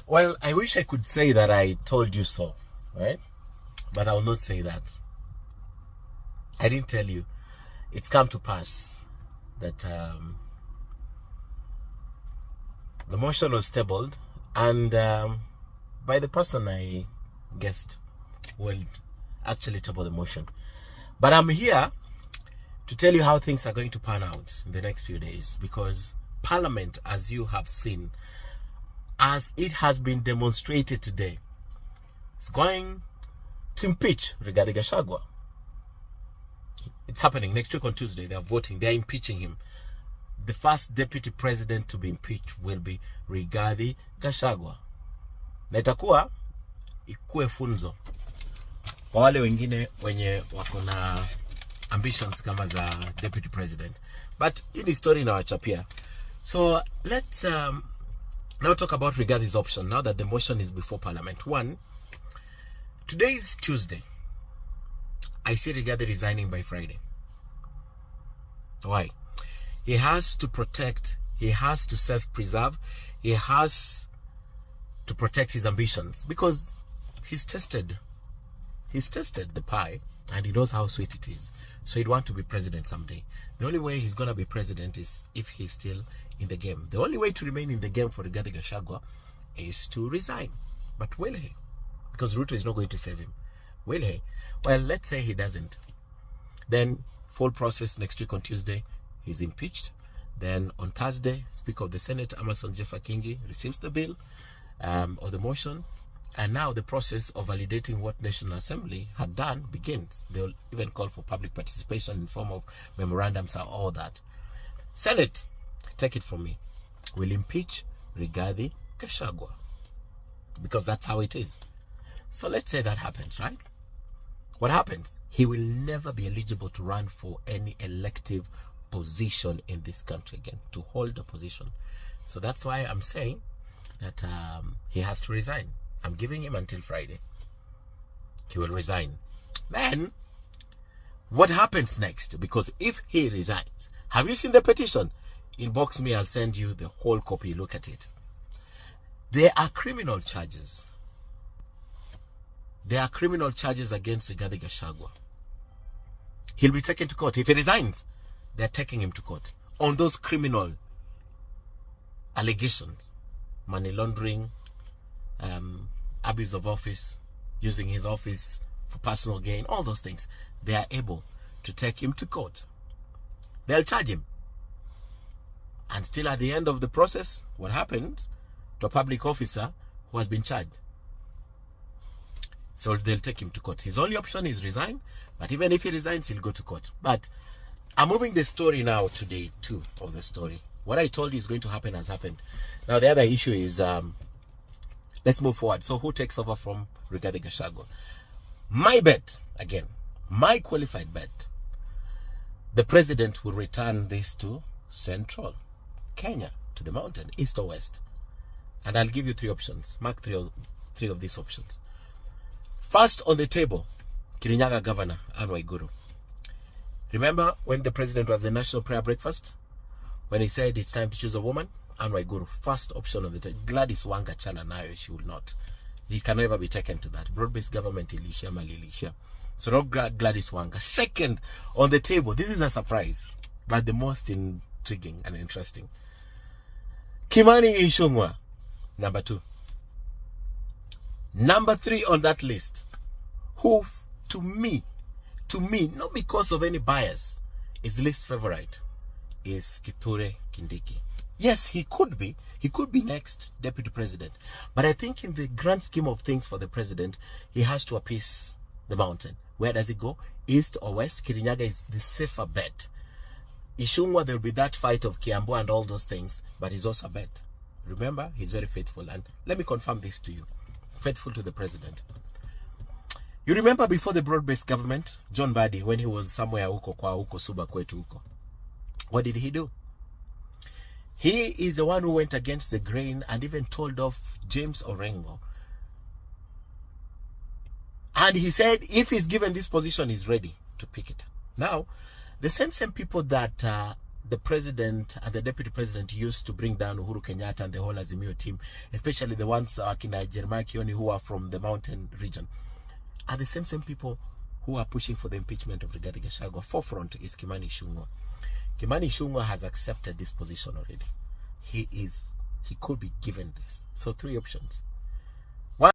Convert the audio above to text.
Well, I wish I could say that I told you so, right? But I will not say that. I didn't tell you. It's come to pass that the motion was tabled, and by the person I guessed will actually table the motion. But I'm here to tell you how things are going to pan out in the next few days, because Parliament, as you have seen, as it has been demonstrated today, is going to impeach Rigathi Gachagua. It's happening next week on Tuesday. They are voting. They are impeaching him. The first deputy president to be impeached will be Rigathi Gachagua. Na itakuwa ikue funzo kwa wale wengine wenye wako na ambitions kama za deputy president. But in the story inawachapia. So let's now talk about Rigathi's option now that the motion is before Parliament. One, today is Tuesday. I see Rigathi resigning by Friday. Why? He has to protect, he has to self-preserve, he has to protect his ambitions, because he's tested the pie and he knows how sweet it is. So he'd want to be president someday. The only way he's going to be president is if he's still in the game. The only way to remain in the game for Rigathi Gachagua is to resign. But will he? Because Ruto is not going to save him. Will he? Well, let's say he doesn't. Then full process next week on Tuesday, he's impeached. Then on Thursday, Speaker of the Senate, Amason Jeffa Kingi, receives the bill or the motion. And now the process of validating what National Assembly had done begins. They'll even call for public participation in form of memorandums and all that. Senate, take it from me, will impeach Rigathi Gachagua, because that's how it is. So let's say that happens, right? What happens? He will never be eligible to run for any elective position in this country again, to hold a position. So that's why I'm saying that he has to resign. I'm giving him until Friday. He will resign. Then, what happens next? Because if he resigns, have you seen the petition? Inbox me, I'll send you the whole copy. Look at it. There are criminal charges. There are criminal charges against Rigathi Gachagua. He'll be taken to court. If he resigns, they're taking him to court on those criminal allegations. Money laundering, abuse of office, using his office for personal gain, all those things. They are able to take him to court. They'll charge him. And still at the end of the process, what happens to a public officer who has been charged? So they'll take him to court. His only option is resign. But even if he resigns, he'll go to court. But I'm moving the story now to day 2 of the story. What I told you is going to happen has happened. Now the other issue is, let's move forward. So who takes over from Rigathi Gachagua? My bet, again, my qualified bet, the president will return this to Central Kenya, to the mountain, east or west. And I'll give you 3 options. Mark three of these options. First on the table, Kirinyaga Governor Anne Waiguru. Remember when the president was the National Prayer Breakfast? When he said it's time to choose a woman? Anne Waiguru, first option on the table. Gladys Wanga Chana nayo, she will not. He can never be taken to that. Broad-based government, Elisha, Malilisha. So not Gladys Wanga. Second on the table, this is a surprise, but the most intriguing and interesting. Kimani Ichung'wah, number 2. Number 3 on that list, who to me, not because of any bias, is the least favorite, is Kithure Kindiki. Yes, he could be next deputy president. But I think in the grand scheme of things for the president, he has to appease the mountain. Where does he go? East or west? Kirinyaga is the safer bet. Ichung'wah, there will be that fight of Kiambu and all those things, but he's also a bet. Remember, he's very faithful. And let me confirm this to you. Faithful to the president. You remember before the broad-based government, John Mbadi, when he was somewhere huko kwa huko Suba kwetu huko, what did he do? He is the one who went against the grain and even told off James Orengo. And he said if he's given this position, he's ready to pick it. Now, the same people that the president and the deputy president used to bring down Uhuru Kenyatta and the whole Azimio team, especially the ones Akina Jeremiah Kioni, who are from the mountain region, are the same people who are pushing for the impeachment of Rigathi Gachagua. Forefront is Kimani Ichung'wah. Kimani Ichung'wah has accepted this position already. He could be given this. So 3 options.